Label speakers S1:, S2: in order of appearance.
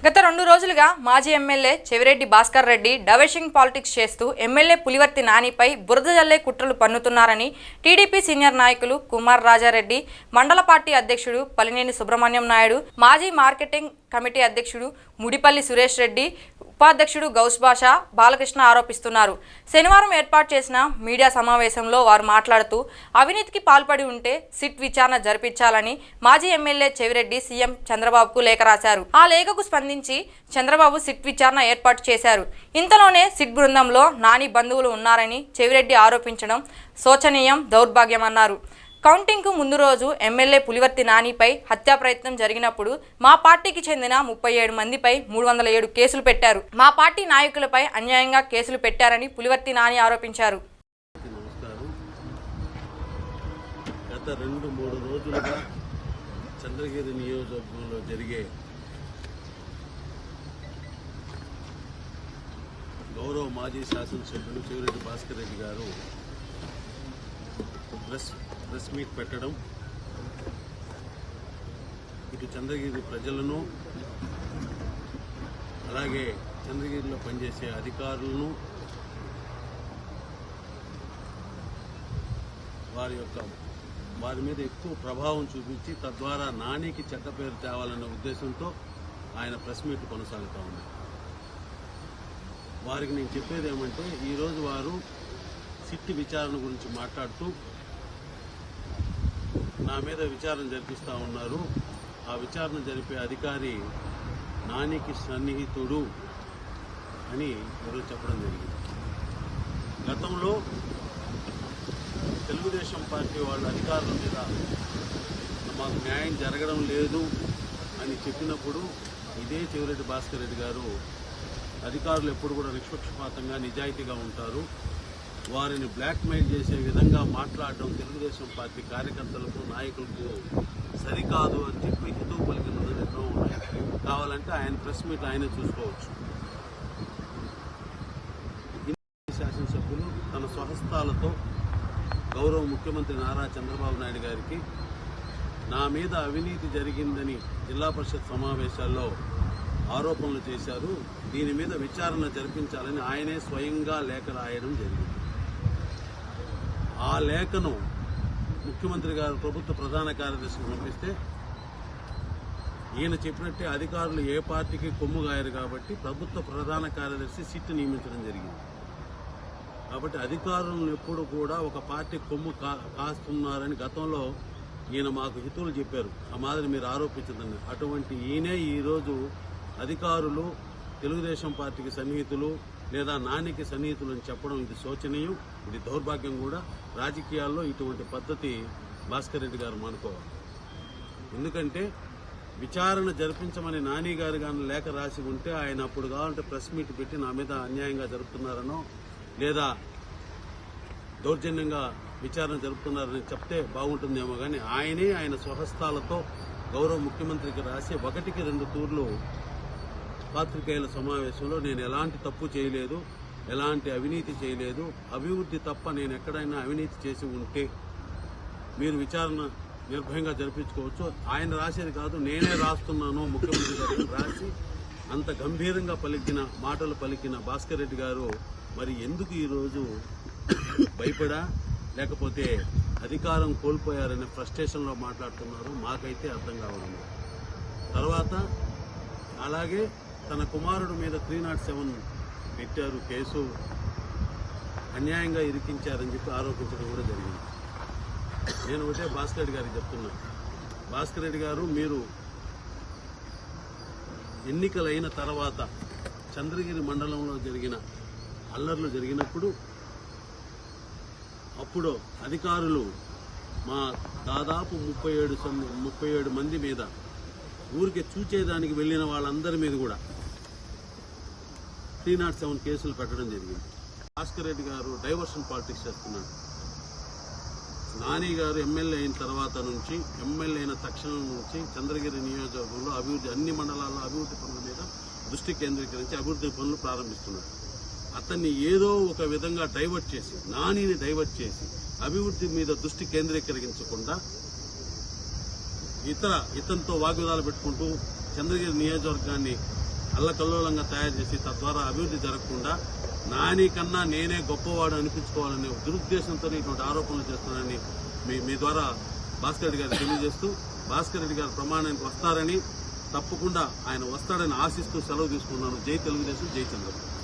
S1: గత 2 రోజులుగా మాజీ MLA Chevireddy Bhaskar Reddy diversion politics చేస్తూ ఎమ్మెల్యే పులివర్తి నానిపై బురద జల్లే కుట్రలు పన్నుతున్నారని టీడీపీ సీనియర్ నాయకులు కుమార్ రాజారెడ్డి, మండల పార్టీ అధ్యక్షుడు పలినేని సుబ్రహ్మణ్యం నాయుడు, మాజీ మార్కెటింగ్ కమిటీ అధ్యక్షుడు ముడిపల్లి సురేష్ రెడ్డి, ఉపాధ్యక్షుడు గౌస్ బాషా బాలకృష్ణ ఆరోపిస్తున్నారు. శనివారం ఏర్పాటు చేసిన మీడియా సమావేశంలో వారు మాట్లాడుతూ అవినీతికి పాల్పడి ఉంటే సిట్ విచారణ జరిపించాలని మాజీ ఎమ్మెల్యే చెవిరెడ్డి సీఎం చంద్రబాబుకు లేఖ రాశారు. ఆ లేఖకు స్పందించి చంద్రబాబు సిట్ విచారణ ఏర్పాటు చేశారు. ఇంతలోనే సిట్ బృందంలో నాని బంధువులు ఉన్నారని చెవిరెడ్డి ఆరోపించడం శోచనీయం, దౌర్భాగ్యమన్నారు. కౌంటింగ్కు ముందు రోజు ఎమ్మెల్యే పులివర్తి నానిపై హత్యా ప్రయత్నం జరిగినప్పుడు మా పార్టీకి చెందిన 37 మందిపై 307 కేసులు పెట్టారు. మా పార్టీ నాయకులపై అన్యాయంగా కేసులు పెట్టారని పులివర్తి నాని ఆరోపించారు.
S2: గత 2-3 రోజులుగా చంద్రగిరి నియోజకవర్గంలో జరిగే గౌరవ మాజీ శాసనసభ్యులు చెవిరెడ్డి భాస్కర్ రెడ్డి గారు ప్రెస్ మీట్ పెట్టడం, ఇటు చంద్రగిరి ప్రజలను అలాగే చంద్రగిరిలో పనిచేసే అధికారులను వారి మీద ఎక్కువ ప్రభావం చూపించి తద్వారా నానికి చెడ్డ పేరు తేవాలనే ఉద్దేశంతో ఆయన ప్రెస్ మీట్ కొనసాగుతూ ఉంది. వారికి నేను చెప్పేది ఏమంటే, ఈరోజు వారు సిట్ విచారణ గురించి మాట్లాడుతూ నా మీద విచారణ జరిపిస్తూ ఉన్నారు. ఆ విచారణ జరిపే అధికారి నానికి సన్నిహితుడు అని ఈరోజు చెప్పడం జరిగింది. గతంలో తెలుగుదేశం పార్టీ వాళ్ళ అధికారుల మీద మాకు న్యాయం జరగడం లేదు అని చెప్పినప్పుడు ఇదే చెవిరెడ్డి భాస్కర్ రెడ్డి గారు అధికారులు ఎప్పుడు కూడా నిష్పక్షపాతంగా నిజాయితీగా ఉంటారు, వారిని బ్లాక్మెయిల్ చేసే విధంగా మాట్లాడడం తెలుగుదేశం పార్టీ కార్యకర్తలకు, నాయకులకు సరికాదు అని చెప్పి హితవు పలికిన ఎన్నో ఉన్నాయి. కావాలంటే ఆయన ప్రెస్ మీట్ ఆయనే చూసుకోవచ్చు. శాసనసభ్యులు తన స్వహస్తాలతో గౌరవ ముఖ్యమంత్రి నారా చంద్రబాబు నాయుడు గారికి నా మీద అవినీతి జరిగిందని జిల్లా పరిషత్ సమావేశాల్లో ఆరోపణలు చేశారు. దీని మీద విచారణ జరిపించాలని ఆయనే స్వయంగా లేఖ రాయడం జరిగింది. ఆ లేఖను ముఖ్యమంత్రి గారు ప్రభుత్వ ప్రధాన కార్యదర్శికి పంపిస్తే ఈయన చెప్పినట్టే అధికారులు ఏ పార్టీకి కొమ్ము గాయరు కాబట్టి ప్రభుత్వ ప్రధాన కార్యదర్శి సిట్ నియమించడం జరిగింది. కాబట్టి అధికారులను ఎప్పుడు కూడా ఒక పార్టీ కొమ్ము కాస్తున్నారని గతంలో ఈయన మాకు హితువులు చెప్పారు. ఆ మాదిరి మీరు ఆరోపించదండి. అటువంటి ఈయనే ఈరోజు అధికారులు తెలుగుదేశం పార్టీకి సన్నిహితులు లేదా నానికి సన్నిహితులు అని చెప్పడం ఇది శోచనీయం, ఇది దౌర్భాగ్యం కూడా. రాజకీయాల్లో ఇటువంటి పద్ధతి భాస్కర్ రెడ్డి గారు మానుకోవాలి. ఎందుకంటే విచారణ జరిపించమని నాని గారు కానీ లేఖ రాసి ఉంటే ఆయన అప్పుడు కావాలంటే ప్రెస్ మీట్ పెట్టి నా మీద అన్యాయంగా జరుపుతున్నారనో లేదా దౌర్జన్యంగా విచారణ జరుపుతున్నారని చెప్తే బాగుంటుందేమో, కానీ ఆయన స్వహస్తాలతో గౌరవ ముఖ్యమంత్రికి రాసి 1కి 2 తూర్లు పాత్రికేయుల సమావేశంలో నేను ఎలాంటి తప్పు చేయలేదు, ఎలాంటి అవినీతి చేయలేదు, అభివృద్ధి తప్ప నేను ఎక్కడైనా అవినీతి చేసి ఉంటే మీరు విచారణ నిర్భయంగా జరిపించుకోవచ్చు. ఆయన రాసేది కాదు, నేనే రాస్తున్నాను ముఖ్యమంత్రి గారు రాసి అంత గంభీరంగా మాటలు పలికిన భాస్కర్ రెడ్డి గారు మరి ఎందుకు ఈరోజు భయపడా లేకపోతే అధికారం కోల్పోయారనే ఫ్రస్ట్రేషన్లో మాట్లాడుతున్నారు మాకైతే అర్థం కావడం. తర్వాత అలాగే తన కుమారుడు మీద 307 పెట్టారు కేసు, అన్యాయంగా ఇరికించారని చెప్పి ఆరోపించడం కూడా జరిగింది. నేను ఒకటే భాస్కర్ రెడ్డి గారికి చెప్తున్నాను, భాస్కర్ రెడ్డి గారు మీరు ఎన్నికలైన తర్వాత చంద్రగిరి మండలంలో జరిగిన అల్లర్లు జరిగినప్పుడు అప్పుడు అధికారులు మా దాదాపు 37 మంది మీద ఊరికి చూచేదానికి వెళ్ళిన వాళ్ళందరి మీద కూడా 307 కేసులు పెట్టడం జరిగింది. భాస్కర్ రెడ్డి గారు డైవర్షన్ పాలిటిక్స్ చేస్తున్నాడు. నాని గారు ఎమ్మెల్యే అయిన తర్వాత నుంచి, ఎమ్మెల్యే అయిన తక్షణం నుంచి చంద్రగిరి నియోజకవర్గంలో అభివృద్ధి, అన్ని మండలాల్లో అభివృద్ధి పనుల మీద దృష్టి కేంద్రీకరించి అభివృద్ధి పనులు ప్రారంభిస్తున్నాడు. అతన్ని ఏదో ఒక విధంగా డైవర్ట్ చేసి, నానిని డైవర్ట్ చేసి అభివృద్ధి మీద దృష్టి కేంద్రీకరించకుండా ఇతనితో వాగ్వివాదాలు పెట్టుకుంటూ చంద్రగిరి నియోజకవర్గాన్ని అల్లకల్లోలంగా తయారు చేసి తద్వారా అభివృద్ధి జరగకుండా నాని కన్నా నేనే గొప్పవాడు అనిపించుకోవాలనే దురుద్దేశంతో ఇటువంటి ఆరోపణలు చేస్తున్నానని మీ ద్వారా భాస్కర్ రెడ్డి గారు తెలియజేస్తూ భాస్కర్ రెడ్డి గారు ప్రమాణానికి వస్తారని, తప్పకుండా ఆయన వస్తాడని ఆశిస్తూ సెలవు తీసుకున్నాను. జై తెలుగుదేశం, జై చంద్రబాబు.